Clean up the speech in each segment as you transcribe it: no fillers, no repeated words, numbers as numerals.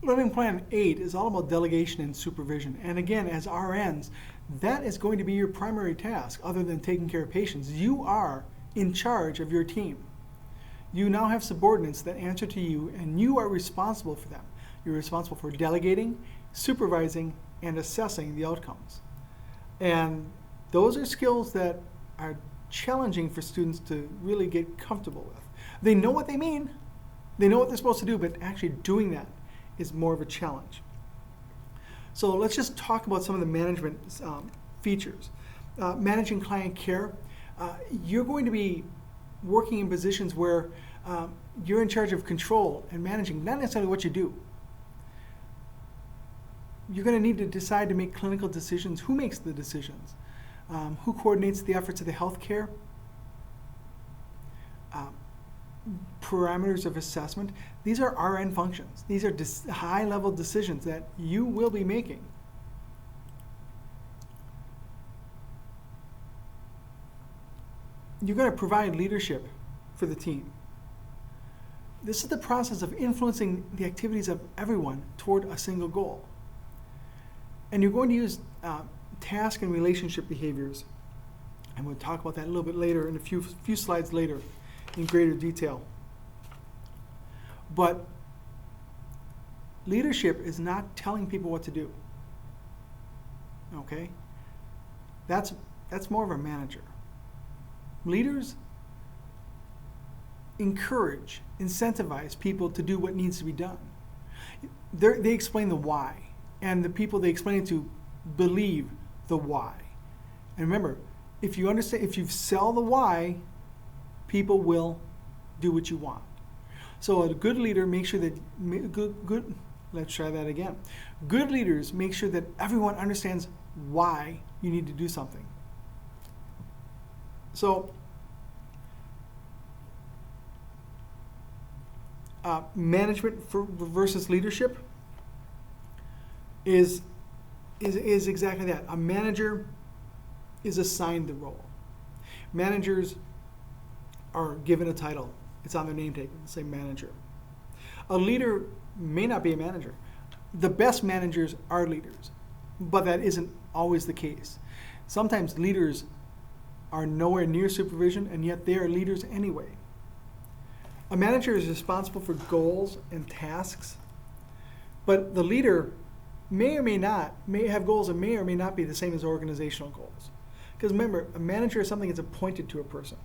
Learning Plan 8 is all about delegation and supervision. And again, as RNs, that is going to be your primary task other than taking care of patients. You are in charge of your team. You now have subordinates that answer to you, and you are responsible for them. You're responsible for delegating, supervising, and assessing the outcomes. And those are skills that are challenging for students to really get comfortable with. They know what they mean, they know what they're supposed to do, but actually doing that is more of a challenge. So let's just talk about some of the management features. Managing client care, you're going to be working in positions where you're in charge of control and managing, not necessarily what you do. You're going to need to decide to make clinical decisions. Who makes the decisions? Who coordinates the efforts of the healthcare? Parameters of assessment. These are RN functions. These are high-level decisions that you will be making. You're going to provide leadership for the team. This is the process of influencing the activities of everyone toward a single goal. And you're going to use task and relationship behaviors. And we'll talk about that a little bit later, in a few slides later, in greater detail. But leadership is not telling people what to do. Okay? That's more of a manager. Leaders encourage, incentivize people to do what needs to be done. They explain the why, and the people they explain it to believe the why. And remember, if you sell the why, people will do what you want. So a good leader makes sure that let's try that again. Good leaders make sure that everyone understands why you need to do something. So management versus leadership is exactly that. A manager is assigned the role. Managers are given a title. It's on their name tag, say manager. A leader may not be a manager. The best managers are leaders, but that isn't always the case. Sometimes leaders are nowhere near supervision, and yet they are leaders anyway. A manager is responsible for goals and tasks, but the leader may have goals that may or may not be the same as organizational goals. Because remember, a manager is something that's appointed to a person.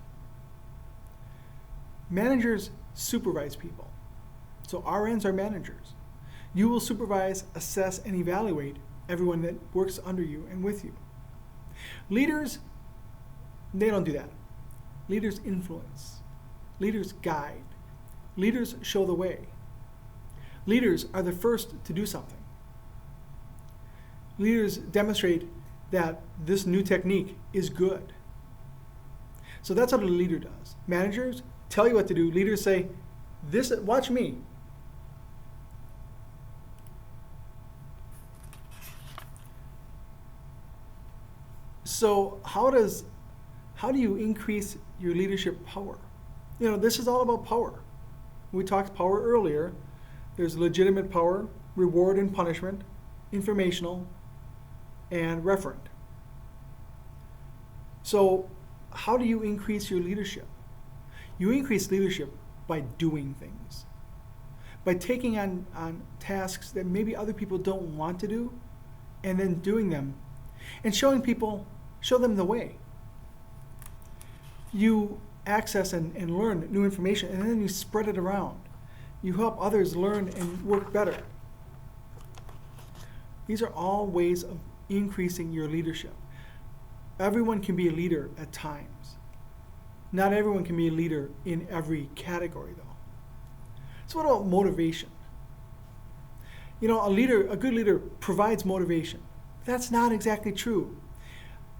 Managers supervise people. So RNs are managers. You will supervise, assess, and evaluate everyone that works under you and with you. Leaders, they don't do that. Leaders influence. Leaders guide. Leaders show the way. Leaders are the first to do something. Leaders demonstrate that this new technique is good. So that's what a leader does. Managers tell you what to do. Leaders say, watch me. So how do you increase your leadership power? This is all about power. We talked power earlier. There's legitimate power, reward and punishment, informational, and referent. So how do you increase your leadership? You increase leadership by doing things, by taking on tasks that maybe other people don't want to do, and then doing them, and show them the way. You access and learn new information, and then you spread it around. You help others learn and work better. These are all ways of increasing your leadership. Everyone can be a leader at times. Not everyone can be a leader in every category, though. So what about motivation? A good leader provides motivation. That's not exactly true.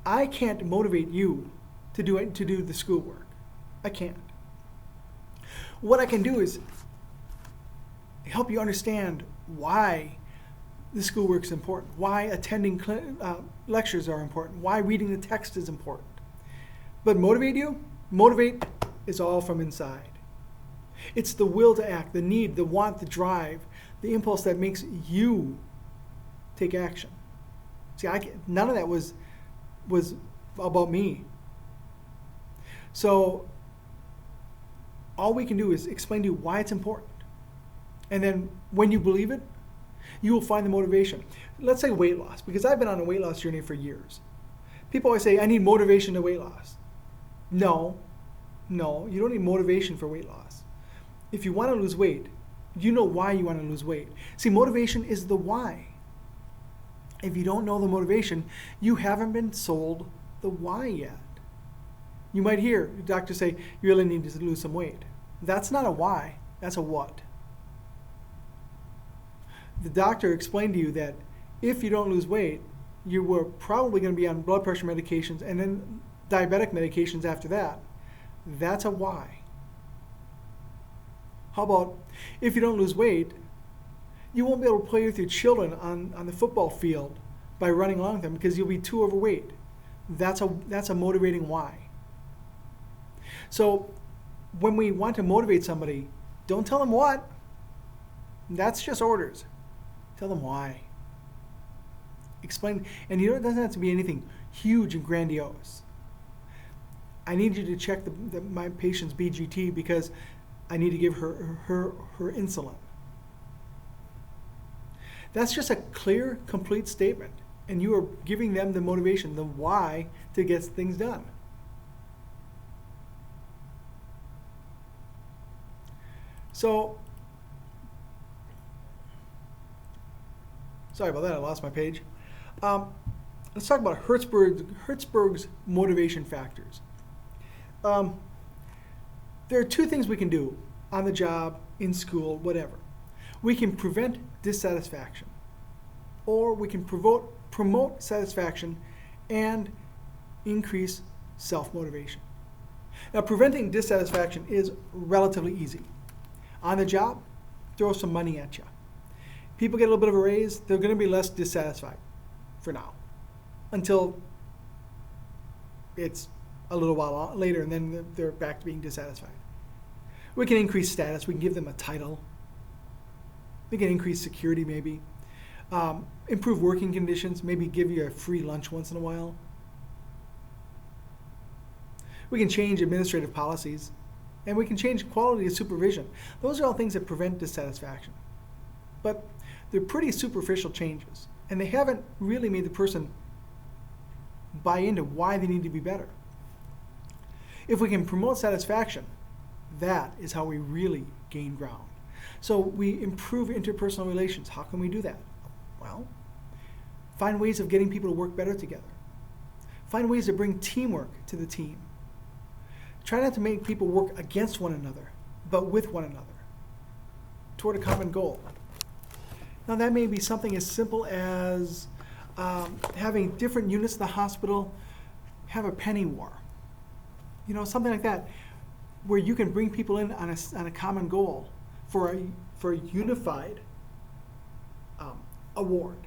I can't motivate you to do the schoolwork. I can't. What I can do is help you understand why the schoolwork is important, why attending lectures are important, why reading the text is important. But motivate is all from inside. It's the will to act, the need, the want, the drive the impulse that makes you take action. See, none of that was about me. So all we can do is explain to you why it's important. And then when you believe it, you will find the motivation. Let's say weight loss, because I've been on a weight loss journey for years. People always say, I need motivation to weight loss. No, you don't need motivation for weight loss. If you want to lose weight, you know why you want to lose weight. See, motivation is the why. If you don't know the motivation, you haven't been sold the why yet. You might hear the doctor say, you really need to lose some weight. That's not a why, that's a what. The doctor explained to you that if you don't lose weight, you were probably going to be on blood pressure medications and then diabetic medications after that. That's a why. How about if you don't lose weight, you won't be able to play with your children on the football field by running along with them because you'll be too overweight. That's a motivating why. So when we want to motivate somebody, don't tell them what. That's just orders. Tell them why. Explain, and it doesn't have to be anything huge and grandiose. I need you to check my patient's BGT because I need to give her insulin. That's just a clear, complete statement. And you are giving them the motivation, the why to get things done. So, sorry about that, I lost my page. Let's talk about Hertzberg's motivation factors. There are two things we can do on the job, in school, whatever. We can prevent dissatisfaction, or we can promote satisfaction and increase self-motivation. Now, preventing dissatisfaction is relatively easy. On the job, throw some money at you. People get a little bit of a raise, they're going to be less dissatisfied for now, until it's a little while later and then they're back to being dissatisfied. We can increase status, we can give them a title, we can increase security maybe, improve working conditions, maybe give you a free lunch once in a while. We can change administrative policies, and we can change quality of supervision. Those are all things that prevent dissatisfaction. But they're pretty superficial changes, and they haven't really made the person buy into why they need to be better. If we can promote satisfaction, that is how we really gain ground. So we improve interpersonal relations. How can we do that? Well, find ways of getting people to work better together. Find ways to bring teamwork to the team. Try not to make people work against one another, but with one another, toward a common goal. Now that may be something as simple as having different units of the hospital have a penny war. You know, something like that, where you can bring people in on a common goal for a unified award.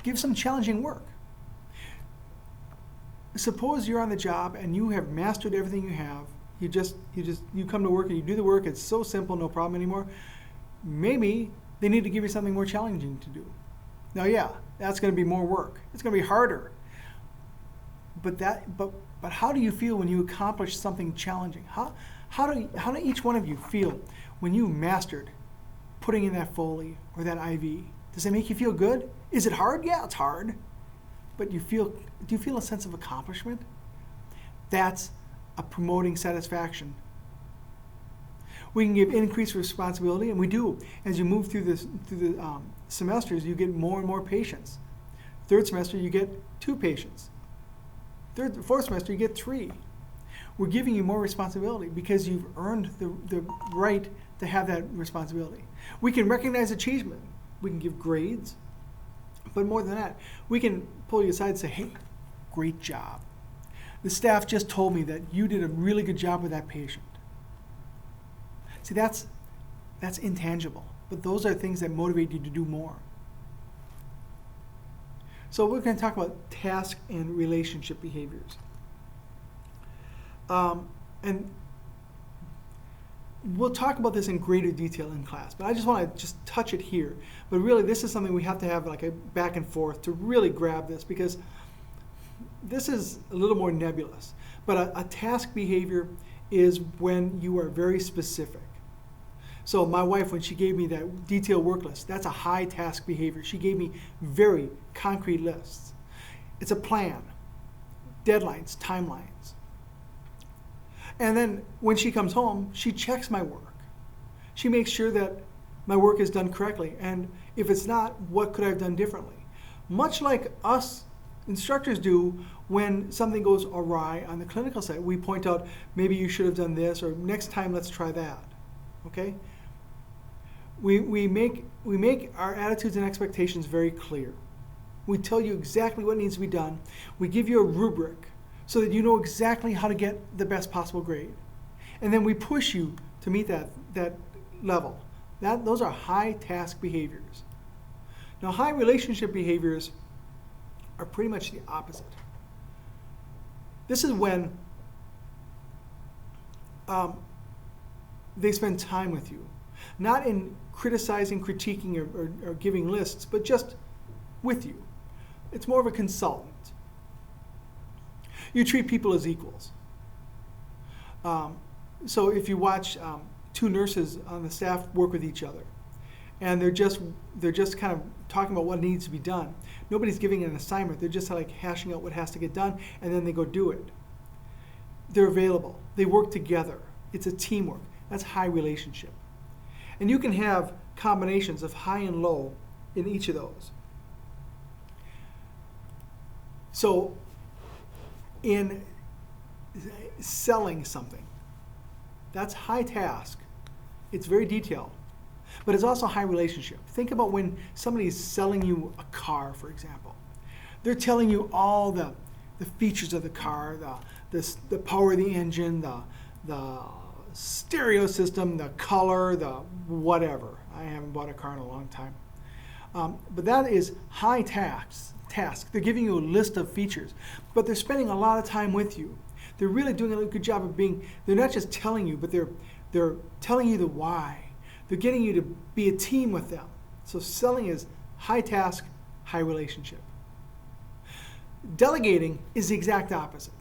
Give some challenging work. Suppose you're on the job and you have mastered everything you have. You come to work and you do the work. It's so simple, no problem anymore. Maybe they need to give you something more challenging to do. Now, yeah, that's going to be more work. It's going to be harder. But how do you feel when you accomplish something challenging? How do each one of you feel when you mastered putting in that Foley or that IV? Does it make you feel good? Is it hard? Yeah, it's hard. But do you feel a sense of accomplishment? That's a promoting satisfaction. We can give increased responsibility, and we do. As you move through the semesters, you get more and more patients. Third semester, you get 2 patients. Fourth semester, you get 3. We're giving you more responsibility because you've earned the right to have that responsibility. We can recognize achievement. We can give grades. But more than that, we can pull you aside and say, hey, great job. The staff just told me that you did a really good job with that patient. See, that's intangible, but those are things that motivate you to do more. So we're going to talk about task and relationship behaviors. And we'll talk about this in greater detail in class, but I just want to just touch it here. But really, this is something we have to have like a back and forth to really grab this, because this is a little more nebulous. But a task behavior is when you are very specific. So my wife, when she gave me that detailed work list, that's a high task behavior. She gave me very concrete lists. It's a plan, deadlines, timelines. And then when she comes home, she checks my work. She makes sure that my work is done correctly. And if it's not, what could I have done differently? Much like us instructors do when something goes awry on the clinical side. We point out, maybe you should have done this, or next time let's try that. Okay? We make our attitudes and expectations very clear. We tell you exactly what needs to be done. We give you a rubric so that you know exactly how to get the best possible grade. And then we push you to meet that level. Those are high task behaviors. Now, high relationship behaviors are pretty much the opposite. This is when they spend time with you. Not in criticizing, critiquing, or giving lists, but just with you. It's more of a consultant. You treat people as equals. So if you watch two nurses on the staff work with each other, and they're just kind of talking about what needs to be done. Nobody's giving an assignment. They're just like hashing out what has to get done, and then they go do it. They're available. They work together. It's a teamwork. That's high relationship. And you can have combinations of high and low in each of those. So in selling something, that's high task. It's very detailed, but it's also high relationship. Think about when somebody's selling you a car, for example. They're telling you all the features of the car, the power of the engine, the stereo system, the color, the whatever. I haven't bought a car in a long time. But that is high task. They're giving you a list of features, but they're spending a lot of time with you. They're really doing a good job of they're not just telling you, but they're telling you the why. They're getting you to be a team with them. So selling is high task, high relationship. Delegating is the exact opposite.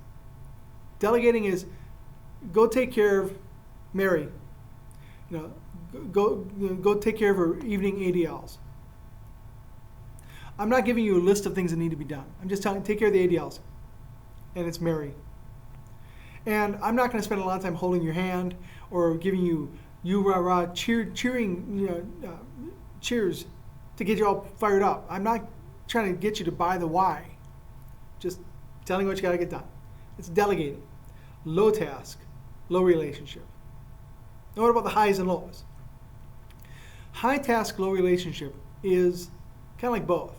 Delegating is go take care of Mary. Go take care of her evening ADLs. I'm not giving you a list of things that need to be done. I'm just telling you, take care of the ADLs. And it's Mary. And I'm not going to spend a lot of time holding your hand or giving you rah-rah cheering, cheers to get you all fired up. I'm not trying to get you to buy the why. Just telling you what you got to get done. It's delegating. Low task, low relationship. Now what about the highs and lows? High task, low relationship is kind of like both.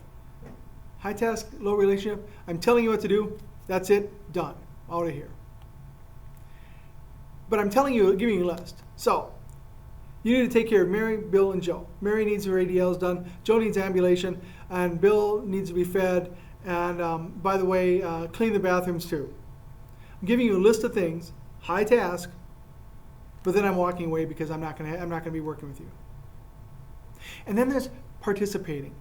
High task, low relationship. I'm telling you what to do. That's it. Done. Out of here. But I'm telling you, giving you a list. So, you need to take care of Mary, Bill, and Joe. Mary needs her ADLs done. Joe needs ambulation. And Bill needs to be fed. And by the way, clean the bathrooms too. I'm giving you a list of things. High task. But then I'm walking away because I'm not going to be working with you. And then there's participating.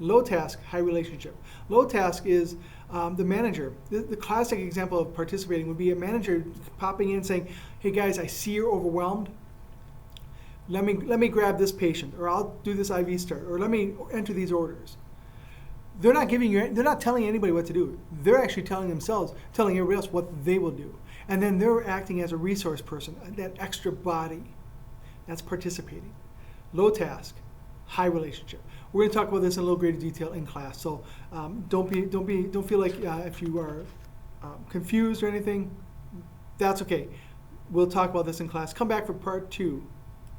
Low task, high relationship. Low task is the manager. The classic example of participating would be a manager popping in saying, hey guys, I see you're overwhelmed. Let me grab this patient, or I'll do this IV start, or let me enter these orders. They're not telling anybody what to do. They're actually telling everybody else what they will do. And then they're acting as a resource person, that extra body. That's participating. Low task, high relationship. We're going to talk about this in a little greater detail in class. So don't feel like if you are confused or anything, that's okay. We'll talk about this in class. Come back for part 2.